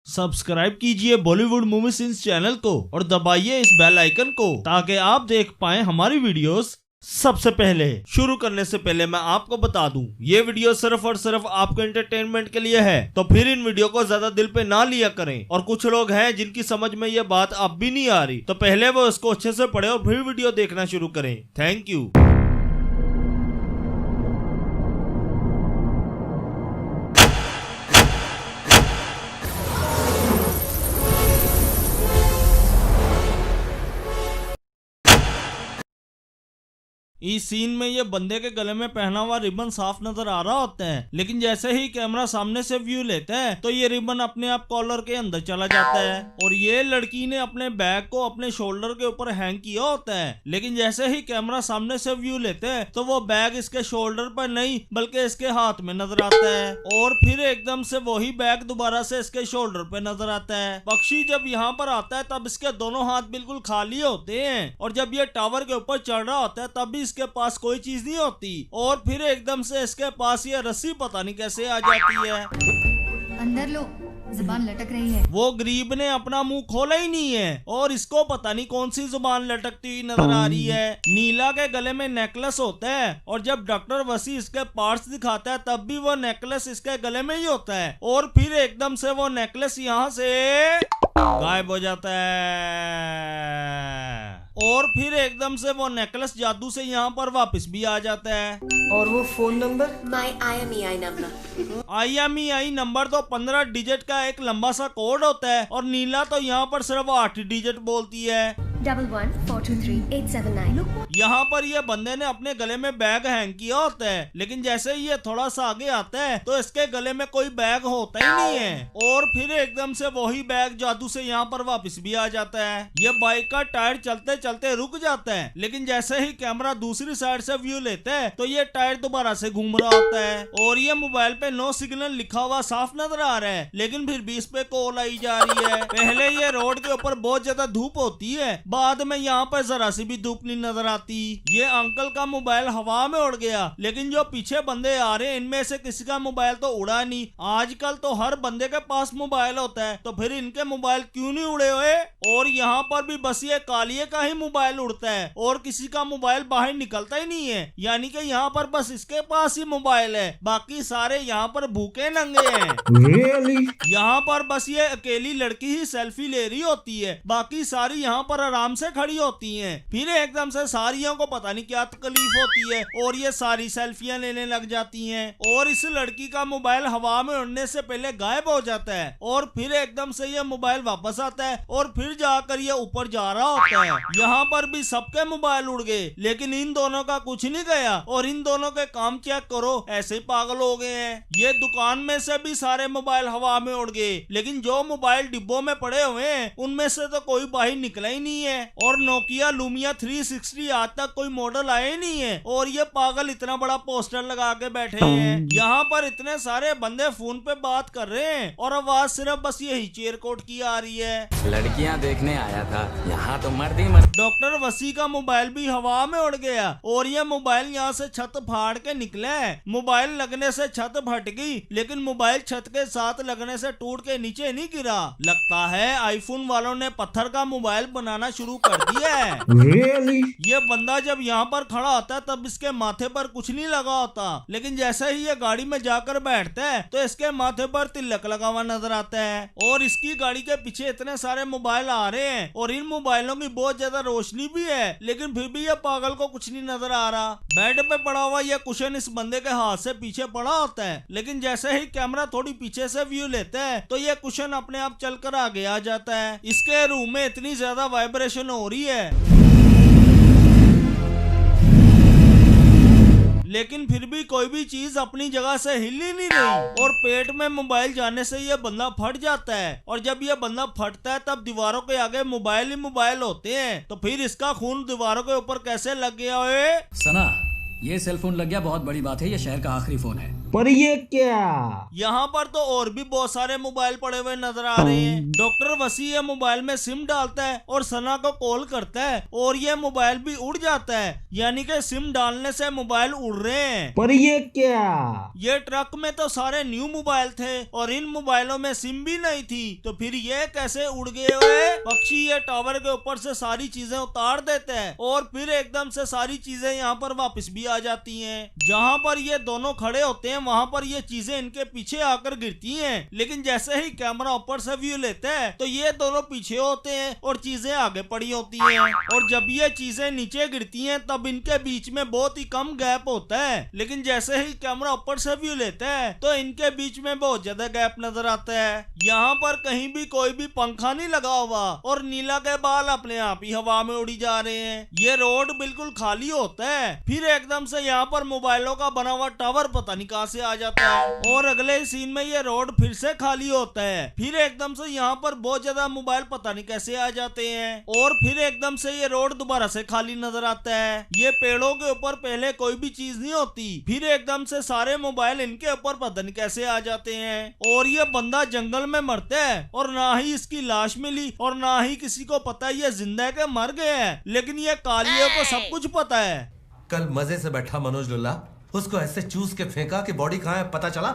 Subscribe कीजिए Bollywood movie scenes channel को और दबाइए इस बेल आइकन को ताकि आप देख पाएं हमारी वीडियोस सबसे पहले। शुरू करने से पहले मैं आपको बता दूं, ये वीडियो सिर्फ और सिर्फ आपके एंटरटेनमेंट के लिए है, तो फिर इन वीडियो को ज्यादा दिल पे ना लिया करें। और कुछ लोग हैं जिनकी समझ में ये बात अब भी नहीं आ रही, तो पहले वो इसको अच्छे से पढ़े और फिर वीडियो देखना शुरू करें। Thank you. इस सीन में ये बंदे के गले में पहना हुआ रिबन साफ नजर आ रहा होता है, लेकिन जैसे ही कैमरा सामने से व्यू लेता है तो ये रिबन अपने आप कॉलर के अंदर चला जाता है। और ये लड़की ने अपने बैग को अपने शोल्डर के ऊपर हैंग किया होता है, लेकिन जैसे ही कैमरा सामने से व्यू लेता है तो वो बैग इसके शोल्डर पर नहीं बल्कि इसके हाथ में नजर आता है। और फिर एकदम से वही बैग दोबारा से इसके शोल्डर पे नजर आता है। पक्षी जब यहाँ पर आता है तब इसके दोनों हाथ बिल्कुल खाली होते हैं, और जब ये टावर के ऊपर चढ़ रहा होता है तब भी इसके पास कोई चीज नहीं होती। और फिर एकदम से इसके पास ये रस्सी पता नहीं कैसे आ जाती है। अंदर लो, जुबान लटक रही है। वो गरीब ने अपना मुंह खोला ही नहीं है और इसको पता नहीं कौन सी जुबान लटकती हुई नजर आ रही है। नीला के गले में नेकलेस होता है और जब डॉक्टर वसी इसके पार्ट्स दिखाता है तब भी वो नेकलेस इसके गले में ही होता है। और फिर एकदम से वो नेकलेस यहाँ से गायब हो जाता है। और फिर एकदम से वो नेकलेस जादू से यहाँ पर वापस भी आ जाता है। और वो फोन नंबर, माई IMEI नंबर। IMEI नंबर तो 15 डिजिट का एक लंबा सा कोड होता है और नीला तो यहाँ पर सिर्फ 8 डिजिट बोलती है। 11423879। यहाँ पर ये बंदे ने अपने गले में बैग हैंग किया होता है, लेकिन जैसे ही ये थोड़ा सा आगे आता है तो इसके गले में कोई बैग होता ही नहीं है। और फिर एकदम से वही बैग जादू से यहाँ पर वापस भी आ जाता है। ये बाइक का टायर चलते चलते रुक जाता है, लेकिन जैसे ही कैमरा दूसरी साइड से व्यू लेता है तो ये टायर दोबारा से घूम रहा होता है। और ये मोबाइल पे नो सिग्नल लिखा हुआ साफ नजर आ रहा है, लेकिन फिर भी इस पे कॉल आई जा रही है। पहले ये रोड के ऊपर बहुत ज्यादा धूप होती है, बाद में यहाँ पर जरा सी भी धूप नहीं नजर आती। ये अंकल का मोबाइल हवा में उड़ गया, लेकिन जो पीछे बंदे आ रहे हैं इनमें से किसी का मोबाइल तो उड़ा नहीं। आजकल तो हर बंदे के पास मोबाइल होता है, तो फिर इनके मोबाइल क्यों नहीं उड़े हुए। और यहाँ पर भी बस ये कालिए का ही मोबाइल उड़ता है और किसी का मोबाइल बाहर निकलता ही नहीं है, यानी कि यहाँ पर बस इसके पास ही मोबाइल है, बाकी सारे यहाँ पर भूखे नंगे हैं। यहाँ पर बस ये अकेली लड़की ही सेल्फी ले रही होती है, बाकी सारी यहाँ पर आराम से खड़ी होती हैं। फिर एकदम से सारियों को पता नहीं क्या तकलीफ होती है और ये सारी सेल्फियां लेने लग जाती हैं। और इस लड़की का मोबाइल हवा में उड़ने से पहले गायब हो जाता है और फिर एकदम से ये मोबाइल वापस आता है और फिर जाकर ये ऊपर जा रहा होता है। यहाँ पर भी सबके मोबाइल उड़ गए, लेकिन इन दोनों का कुछ नहीं गया। और इन दोनों के काम चेक करो, ऐसे ही पागल हो गए हैं। ये दुकान में से भी सारे मोबाइल हवा में उड़ गए, लेकिन जो मोबाइल डिब्बों में पड़े हुए हैं उनमें से तो कोई बाहर निकला ही नहीं है। और नोकिया लूमिया 360 आज तक कोई मॉडल आया ही नहीं है, और ये पागल इतना बड़ा पोस्टर लगा के बैठे हैं। यहाँ पर इतने सारे बंदे फोन पे बात कर रहे हैं और आवाज सिर्फ बस यही चेयर कोट की आ रही है। लड़कियाँ देखने आया था, यहाँ तो मर्द ही मर्द। डॉक्टर वसी का मोबाइल भी हवा में उड़ गया और ये मोबाइल यहाँ से छत फाड़ के निकला है। मोबाइल लगने से छत फट गई, लेकिन मोबाइल छत के साथ लगने से टूट के नीचे नहीं गिरा। लगता है आईफोन वालों ने पत्थर का मोबाइल बनाना शुरू कर दिया है। ये बंदा जब यहाँ पर खड़ा होता है तब इसके माथे पर कुछ नहीं लगा होता, लेकिन जैसे ही ये गाड़ी में जाकर बैठता है तो इसके माथे पर तिलक लगा हुआ नजर आता है। और इसकी गाड़ी के पीछे इतने सारे मोबाइल आ रहे हैं और इन मोबाइलों की बहुत ज्यादा रोशनी भी है, लेकिन फिर भी ये पागल को कुछ नहीं नजर आ रहा। बेड पे पड़ा हुआ यह कुशन इस बंदे के हाथ से पीछे पड़ा होता है, लेकिन जैसे ही कैमरा थोड़ी पीछे से व्यू लेता है तो ये कुशन अपने आप चलकर आगे आ जाता है। इसके रूम में इतनी ज्यादा वाइब्रेशन हो रही है, लेकिन फिर भी कोई भी चीज अपनी जगह से हिल ही नहीं रही। और पेट में मोबाइल जाने से ये बंदा फट जाता है, और जब ये बंदा फटता है तब दीवारों के आगे मोबाइल ही मोबाइल होते हैं, तो फिर इसका खून दीवारों के ऊपर कैसे लग गया है। सना, ये सेल फोन लग गया बहुत बड़ी बात है, ये शहर का आखिरी फोन है। पर ये क्या? यहाँ पर तो और भी बहुत सारे मोबाइल पड़े हुए नजर आ रहे हैं। डॉक्टर वसी ये मोबाइल में सिम डालता है और सना को कॉल करता है और ये मोबाइल भी उड़ जाता है, यानी कि सिम डालने से मोबाइल उड़ रहे हैं। पर ये क्या? ये ट्रक में तो सारे न्यू मोबाइल थे और इन मोबाइलों में सिम भी नहीं थी, तो फिर ये कैसे उड़ गए हुए? पक्षी ये टावर के ऊपर से सारी चीजें उतार देते हैं और फिर एकदम से सारी चीजें यहाँ पर वापस भी आ जाती हैं। जहाँ पर ये दोनों खड़े होते हैं वहाँ पर ये चीजें इनके पीछे आकर गिरती हैं, लेकिन जैसे ही कैमरा ऊपर से व्यू लेता है तो ये दोनों पीछे होते हैं और चीजें आगे पड़ी होती हैं। और जब ये चीजें नीचे गिरती हैं तब इनके बीच में बहुत ही कम गैप होता है, लेकिन जैसे ही कैमरा ऊपर से व्यू लेता है तो इनके बीच में बहुत ज्यादा गैप नजर आता है। यहाँ पर कहीं भी कोई भी पंखा नहीं लगा हुआ और नीला के बाल अपने आप ही हवा में उड़ी जा रहे हैं। ये रोड बिल्कुल खाली होता है, फिर एकदम से यहाँ पर मोबाइलों का बना हुआ टावर पता नहीं कहां से आ जाता है और अगले सीन में ये रोड फिर से खाली होता है, फिर एकदम से यहाँ पर बहुत ज्यादा मोबाइल पता नहीं कैसे आ जाते हैं और फिर एकदम से ये रोड दोबारा से खाली नजर आता है। ये पेड़ों के ऊपर पहले कोई भी चीज नहीं होती, फिर एकदम से सारे मोबाइल इनके ऊपर पता नहीं कैसे आ जाते हैं और ये बंदा जंगल में मरता है और ना ही इसकी लाश मिली और ना ही किसी को पता ये जिंदा है कि मर गए हैं, लेकिन ये कालिए को सब कुछ पता है। कल मजे से बैठा मनोज लुल्ला, उसको ऐसे चूस के फेंका कि बॉडी कहाँ है पता चला।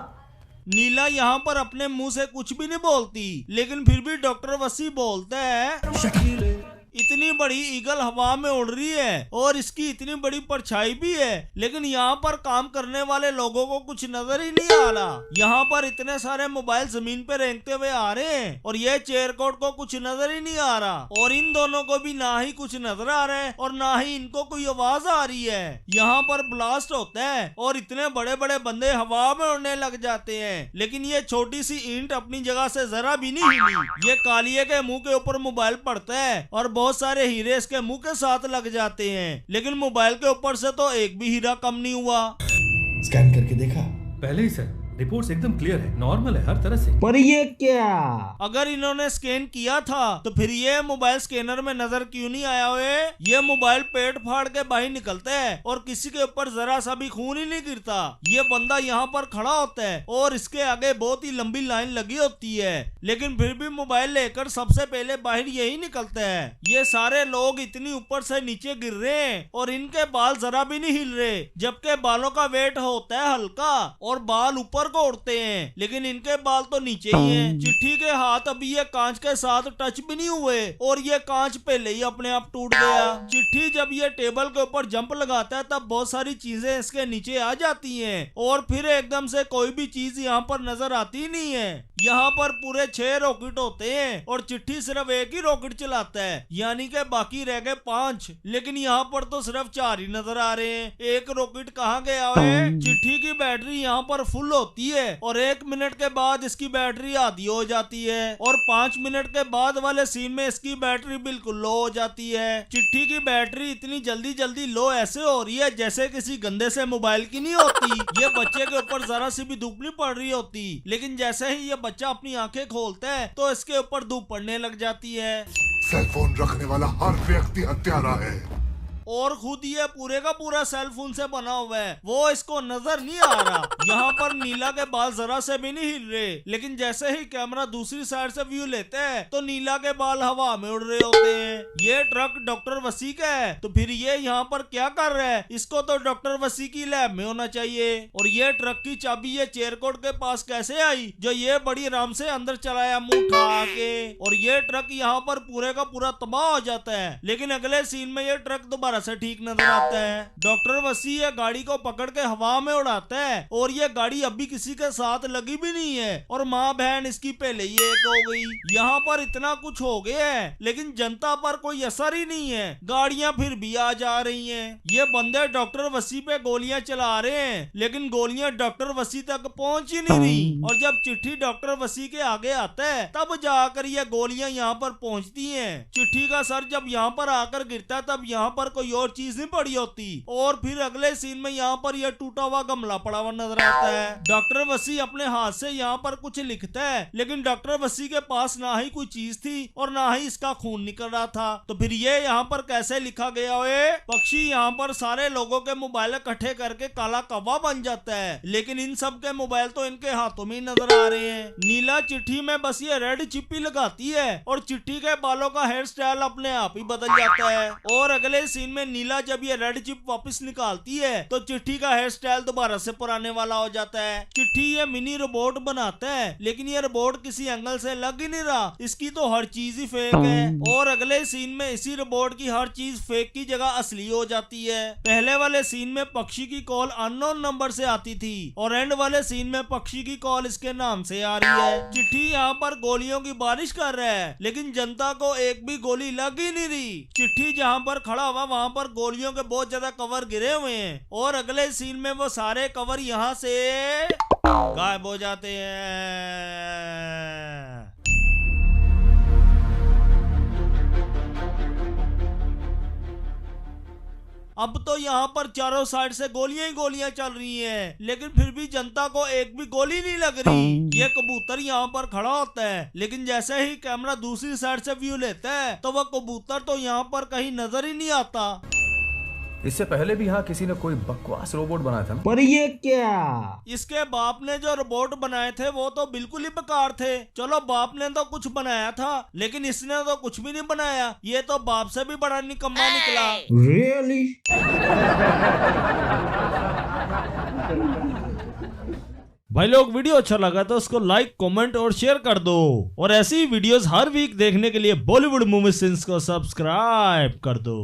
नीला यहाँ पर अपने मुंह से कुछ भी नहीं बोलती, लेकिन फिर भी डॉक्टर वसी बोलता है इतनी बड़ी ईगल हवा में उड़ रही है और इसकी इतनी बड़ी परछाई भी है, लेकिन यहाँ पर काम करने वाले लोगों को कुछ नजर ही नहीं आ रहा। यहाँ पर इतने सारे मोबाइल जमीन पे रेंगते हुए आ रहे हैं और ये चेयरकोट को कुछ नजर ही नहीं आ रहा और इन दोनों को भी ना ही कुछ नजर आ रहा है और ना ही इनको कोई आवाज आ रही है। यहाँ पर ब्लास्ट होता है और इतने बड़े बड़े बंदे हवा में उड़ने लग जाते हैं, लेकिन ये छोटी सी ईंट अपनी जगह से जरा भी नहीं हिली। ये कालिए के मुंह के ऊपर मोबाइल पड़ता है और बहुत सारे हीरे इसके मुंह के साथ लग जाते हैं, लेकिन मोबाइल के ऊपर से तो एक भी हीरा कम नहीं हुआ। स्कैन करके देखा? पहले ही सर, रिपोर्ट्स एकदम क्लियर है, नॉर्मल है हर तरह से। पर ये क्या? अगर इन्होंने स्कैन किया था तो फिर ये मोबाइल स्कैनर में नजर क्यों नहीं आया हुए? ये मोबाइल पेट फाड़ के बाहर निकलता है और किसी के ऊपर जरा सा भी खून ही नहीं गिरता। ये बंदा यहाँ पर खड़ा होता है और इसके आगे बहुत ही लंबी लाइन लगी होती है, लेकिन फिर भी मोबाइल लेकर सबसे पहले बाहर यही निकलता है। ये सारे लोग इतनी ऊपर से नीचे गिर रहे हैं और इनके बाल जरा भी नहीं हिल रहे, जबकि बालों का वेट होता है हल्का और बाल ऊपर को उड़ते हैं, लेकिन इनके बाल तो नीचे ही हैं। चिट्ठी के हाथ अभी ये कांच के साथ टच भी नहीं हुए और ये कांच पहले ही अपने आप टूट गया। चिट्ठी जब ये टेबल के ऊपर जंप लगाता है तब बहुत सारी चीजें इसके नीचे आ जाती हैं और फिर एकदम से कोई भी चीज यहाँ पर नजर आती नहीं है। यहाँ पर पूरे 6 रॉकेट होते हैं और चिट्ठी सिर्फ एक ही रॉकेट चलाता है, यानी कि बाकी रह गए 5, लेकिन यहाँ पर तो सिर्फ 4 ही नजर आ रहे हैं। एक रॉकेट कहाँ गया है? चिट्ठी की बैटरी यहाँ पर फुल होती है और 1 मिनट के बाद इसकी बैटरी आधी हो जाती है और 5 मिनट के बाद वाले सीन में इसकी बैटरी बिल्कुल लो हो जाती है। चिट्ठी की बैटरी इतनी जल्दी जल्दी लो ऐसे हो रही है जैसे किसी गंदे से मोबाइल की नहीं होती। ये बच्चे के ऊपर जरा सी भी धूप नहीं पड़ रही होती, लेकिन जैसे ही ये बच्चा अपनी आंखें खोलता है तो इसके ऊपर धूप पड़ने लग जाती है। सेलफोन रखने वाला हर व्यक्ति हत्यारा है और खुद ये पूरे का पूरा सेल फोन से बना हुआ है, वो इसको नजर नहीं आ रहा। यहाँ पर नीला के बाल जरा से भी नहीं हिल रहे, लेकिन जैसे ही कैमरा दूसरी साइड से व्यू लेते हैं तो नीला के बाल हवा में उड़ रहे होते हैं। ये ट्रक डॉक्टर वसी का है, तो फिर ये यहाँ पर क्या कर रहा है? इसको तो डॉक्टर वसी की लैब में होना चाहिए। और ये ट्रक की चाबी ये चेयरकोट के पास कैसे आई जो ये बड़ी आराम से अंदर चलाया मुंह उठा के? और ये ट्रक यहाँ पर पूरे का पूरा तबाह हो जाता है, लेकिन अगले सीन में ये ट्रक दोबारा से ठीक नजर आता है। डॉक्टर वसी ये गाड़ी को पकड़ के हवा में उड़ाता है और ये गाड़ी अभी किसी के साथ लगी भी नहीं है और माँ बहन इसकी पहले ही एक हो गई। यहाँ पर इतना कुछ हो गया है, लेकिन जनता पर कोई असर ही नहीं है, गाड़ियां फिर भी आ जा रही हैं। ये बंदे डॉक्टर वसी पे गोलियां चला रहे हैं, लेकिन गोलियां डॉक्टर वसी तक पहुंच ही नहीं रही और जब चिट्ठी डॉक्टर वसी के आगे आता है तब जाकर ये गोलियां यहाँ पर पहुंचती हैं। चिट्ठी का सर जब यहाँ पर आकर गिरता है तब यहाँ पर कोई कोई और चीज नहीं पड़ी होती। और फिर अगले सीन में यहाँ पर यह टूटा हुआ गमला पड़ा हुआ नजर आता है। डॉक्टर वसी अपने हाथ से यहाँ पर कुछ लिखता है, लेकिन डॉक्टर वसी के पास ना ही कोई चीज थी और ना ही इसका खून निकल रहा था। तो फिर ये यहाँ पर कैसे लिखा गया है? पक्षी यहाँ पर सारे लोगों के मोबाइल इकट्ठे करके काला कौवा बन जाता है, लेकिन इन सब के मोबाइल तो इनके हाथों में नजर आ रहे हैं। नीला चिट्ठी में बस ये रेड चिप्पी लगाती है और चिट्ठी के बालों का हेयर स्टाइल अपने आप ही बदल जाता है। और अगले सीन में नीला जब ये रेड चिप वापस निकालती है तो चिट्ठी का हेयर स्टाइल दोबारा से पुराने वाला हो जाता है। चिट्ठी ये मिनी रोबोट बनाता है, लेकिन ये रोबोट किसी एंगल से लग ही नहीं रहा, इसकी तो हर चीज ही फेक है। और अगले सीन में इसी रोबोट की हर चीज फेक की जगह असली हो जाती है। पहले वाले सीन में पक्षी की कॉल अननोन नंबर से आती थी और एंड वाले सीन में पक्षी की कॉल इसके नाम से आ रही है। चिट्ठी यहाँ पर गोलियों की बारिश कर रहा है, लेकिन जनता को एक भी गोली लग ही नहीं रही। चिट्ठी जहाँ पर खड़ा हुआ वहाँ पर गोलियों के बहुत ज्यादा कवर गिरे हुए हैं और अगले सीन में वो सारे कवर यहाँ से गायब हो जाते हैं। अब तो यहाँ पर चारों साइड से गोलियां ही गोलियां चल रही हैं, लेकिन फिर भी जनता को एक भी गोली नहीं लग रही। ये कबूतर यहाँ पर खड़ा होता है, लेकिन जैसे ही कैमरा दूसरी साइड से व्यू लेता है तो वह कबूतर तो यहाँ पर कहीं नजर ही नहीं आता। इससे पहले भी यहाँ किसी ने कोई बकवास रोबोट बनाया था ना? पर ये क्या? इसके बाप ने जो रोबोट बनाए थे वो तो बिल्कुल ही बेकार थे। चलो बाप ने तो कुछ बनाया था, लेकिन इसने तो कुछ भी नहीं बनाया। ये तो बाप से भी बड़ा निकम्मा निकला। रियली? भाई लोग, वीडियो अच्छा लगा तो उसको लाइक, कमेंट और शेयर कर दो। और ऐसी वीडियोस हर वीक देखने के लिए बॉलीवुड मूवी सिंस को सब्सक्राइब कर दो।